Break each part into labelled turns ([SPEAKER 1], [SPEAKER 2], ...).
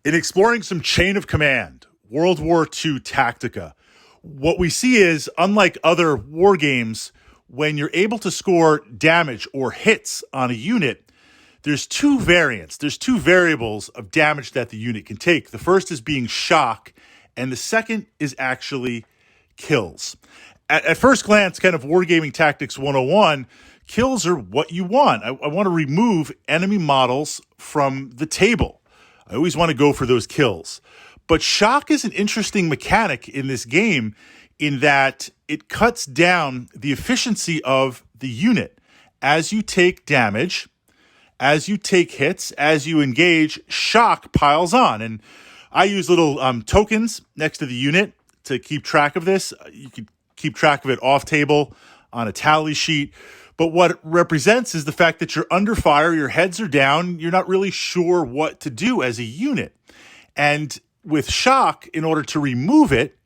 [SPEAKER 1] In exploring some chain of command, World War II Tactica, what we see is, unlike other war games, when you're able to score damage or hits on a unit, there's two variants. There's two variables of damage that the unit can take. The first is being shock, and the second is actually kills. At first glance, kind of Wargaming Tactics 101, kills are what you want. I want to remove enemy models from the table. I always want to go for those kills. But shock is an interesting mechanic in this game in that it cuts down the efficiency of the unit. As you take damage, as you take hits, as you engage, shock piles on. And I use little tokens next to the unit to keep track of this. You can keep track of it off table on a tally sheet. But what it represents is the fact that you're under fire, your heads are down, you're not really sure what to do as a unit. And with shock, in order to remove it,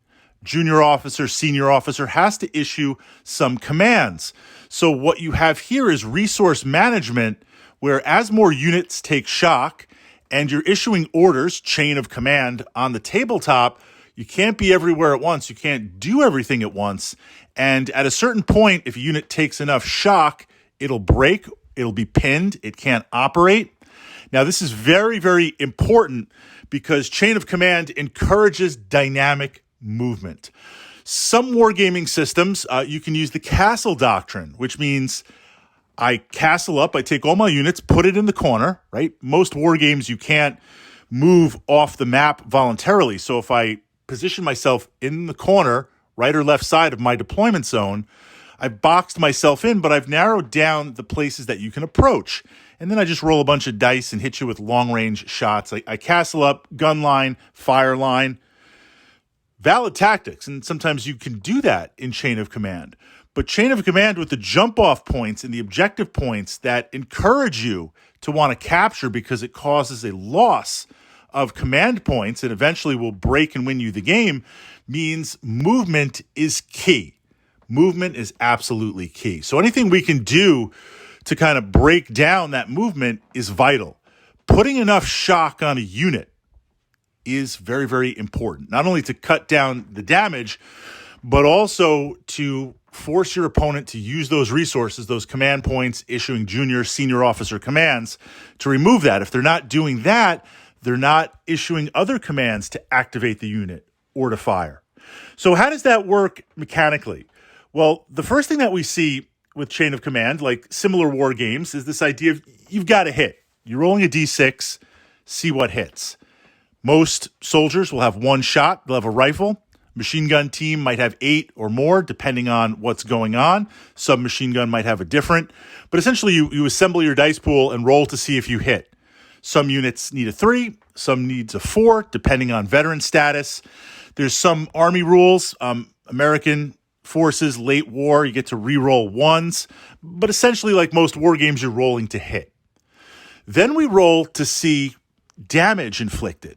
[SPEAKER 1] junior officer, senior officer has to issue some commands. So what you have here is resource management, where as more units take shock and you're issuing orders, chain of command on the tabletop, you can't be everywhere at once. You can't do everything at once. And at a certain point, if a unit takes enough shock, it'll break, it'll be pinned, it can't operate. Now, this is very, very important because chain of command encourages dynamic movement. Some wargaming systems, you can use the castle doctrine, which means I castle up, I take all my units, put it in the corner, right? Most war games, you can't move off the map voluntarily. So if I position myself in the corner, right or left side of my deployment zone, I've boxed myself in, but I've narrowed down the places that you can approach. And then I just roll a bunch of dice and hit you with long-range shots. I castle up, gun line, fire line. Valid tactics, and sometimes you can do that in chain of command. But chain of command with the jump-off points and the objective points that encourage you to want to capture because it causes a loss of command points and eventually will break and win you the game means movement is key. Movement is absolutely key. So anything we can do to kind of break down that movement is vital. Putting enough shock on a unit is very, very important. Not only to cut down the damage, but also to force your opponent to use those resources, those command points, issuing junior, senior officer commands to remove that. If they're not doing that, they're not issuing other commands to activate the unit or to fire. So how does that work mechanically? Well, the first thing that we see with chain of command, like similar war games, is this idea of you've got to hit. You're rolling a d6, see what hits. Most soldiers will have one shot. They'll have a rifle. Machine gun team might have 8 or more, depending on what's going on. Submachine gun might have a different. But essentially, you assemble your dice pool and roll to see if you hit. Some units need a 3, some needs a 4, depending on veteran status. There's some Army rules. American forces, late war, you get to re-roll 1s. But essentially, like most war games, you're rolling to hit. Then we roll to see damage inflicted.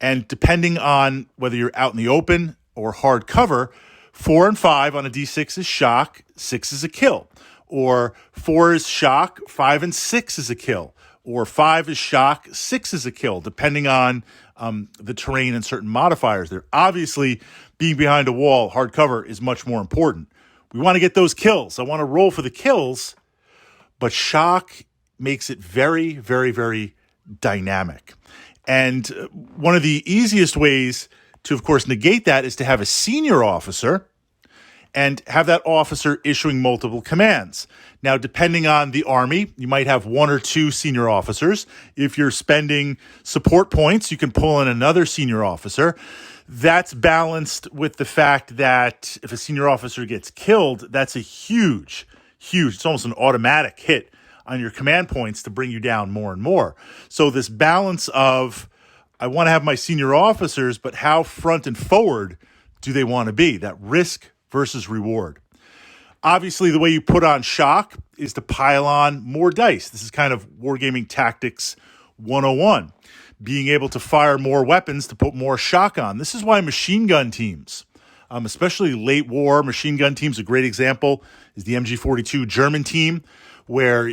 [SPEAKER 1] And depending on whether you're out in the open or hard cover, 4 and 5 on a d6 is shock, 6 is a kill. Or 4 is shock, 5 and 6 is a kill. Or 5 is shock, 6 is a kill, depending on the terrain and certain modifiers there. Obviously, being behind a wall, hard cover, is much more important. We want to get those kills. I want to roll for the kills, but shock makes it very, very, very dynamic. And one of the easiest ways to, of course, negate that is to have a senior officer and have that officer issuing multiple commands. Now, depending on the army, you might have 1 or 2 senior officers. If you're spending support points, you can pull in another senior officer. That's balanced with the fact that if a senior officer gets killed, that's a huge, it's almost an automatic hit on your command points to bring you down more and more. So this balance of, I want to have my senior officers, but how front and forward do they want to be? That risk versus reward. Obviously, the way you put on shock is to pile on more dice. This is kind of Wargaming Tactics 101. Being able to fire more weapons to put more shock on. This is why machine gun teams, especially late war machine gun teams, a great example is the MG42 German team, where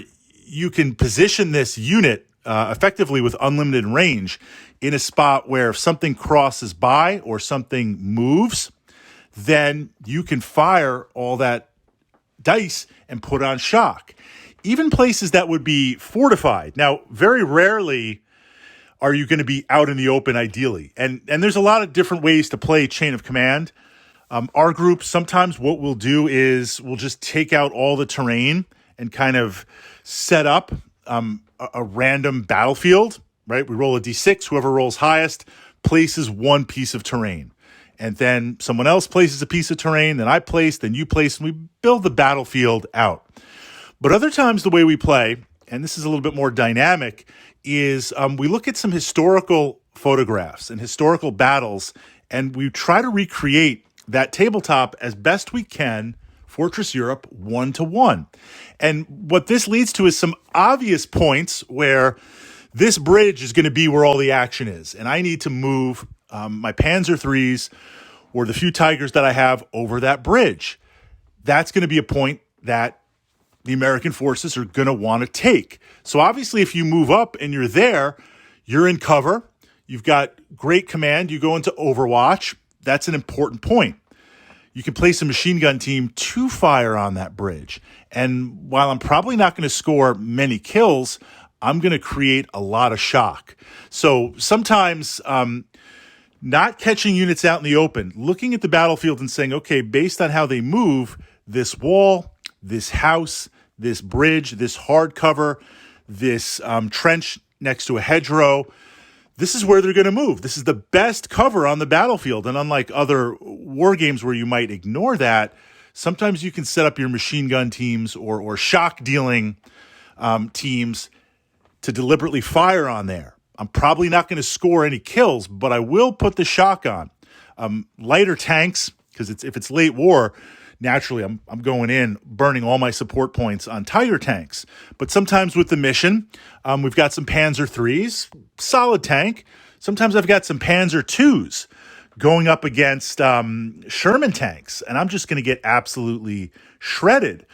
[SPEAKER 1] you can position this unit effectively with unlimited range in a spot where if something crosses by or something moves, then you can fire all that dice and put on shock. Even places that would be fortified. Now, very rarely are you going to be out in the open ideally. And there's a lot of different ways to play Chain of Command. Our group, sometimes what we'll do is we'll just take out all the terrain and kind of set up a random battlefield, right? We roll a d6. Whoever rolls highest places one piece of terrain. And then someone else places a piece of terrain, then I place, then you place, and we build the battlefield out. But other times the way we play, and this is a little bit more dynamic, is we look at some historical photographs and historical battles, and we try to recreate that tabletop as best we can, Fortress Europe 1-to-1. And what this leads to is some obvious points where this bridge is going to be where all the action is, and I need to move my Panzer IIIs or the few Tigers that I have over that bridge. That's going to be a point that the American forces are going to want to take. So obviously, if you move up and you're there, you're in cover. You've got great command. You go into Overwatch. That's an important point. You can place a machine gun team to fire on that bridge. And while I'm probably not going to score many kills, I'm going to create a lot of shock. So sometimes not catching units out in the open, looking at the battlefield and saying, okay, based on how they move, this wall, this house, this bridge, this hard cover, this trench next to a hedgerow, this is where they're going to move. This is the best cover on the battlefield. And unlike other war games where you might ignore that, sometimes you can set up your machine gun teams or shock dealing teams to deliberately fire on there. I'm probably not going to score any kills, but I will put the shock on. Lighter tanks, because if it's late war, naturally I'm going in, burning all my support points on Tiger tanks. But sometimes with the mission, we've got some Panzer IIIs, solid tank. Sometimes I've got some Panzer IIs going up against Sherman tanks, and I'm just going to get absolutely shredded.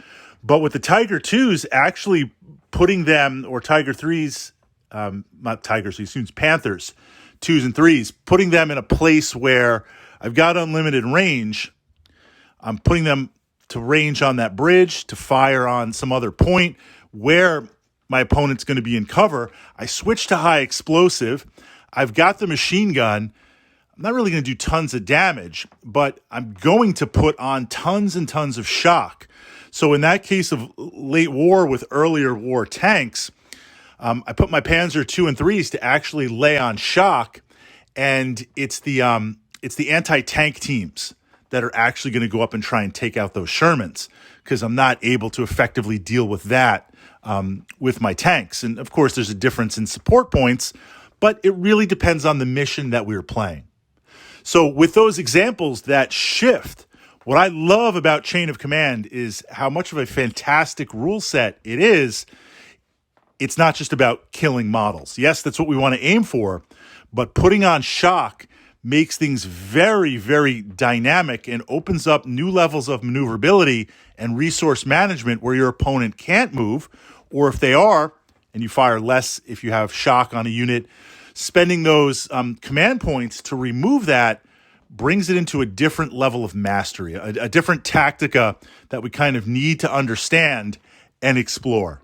[SPEAKER 1] But with the Tiger IIs, actually putting them, or Tiger IIIs, not Tigers, Panthers, 2s and 3s, putting them in a place where I've got unlimited range. I'm putting them to range on that bridge, to fire on some other point where my opponent's going to be in cover. I switch to high explosive. I've got the machine gun. I'm not really going to do tons of damage, but I'm going to put on tons and tons of shock. So in that case of late war with earlier war tanks, I put my Panzer 2 and 3s to actually lay on shock, and it's the anti-tank teams that are actually going to go up and try and take out those Shermans, because I'm not able to effectively deal with that with my tanks. And of course, there's a difference in support points, but it really depends on the mission that we're playing. So with those examples that shift, what I love about Chain of Command is how much of a fantastic rule set it is. It's not just about killing models. Yes, that's what we want to aim for, but putting on shock makes things very, very dynamic and opens up new levels of maneuverability and resource management where your opponent can't move, or if they are, and you fire less if you have shock on a unit, spending those command points to remove that brings it into a different level of mastery, a different tactica that we kind of need to understand and explore.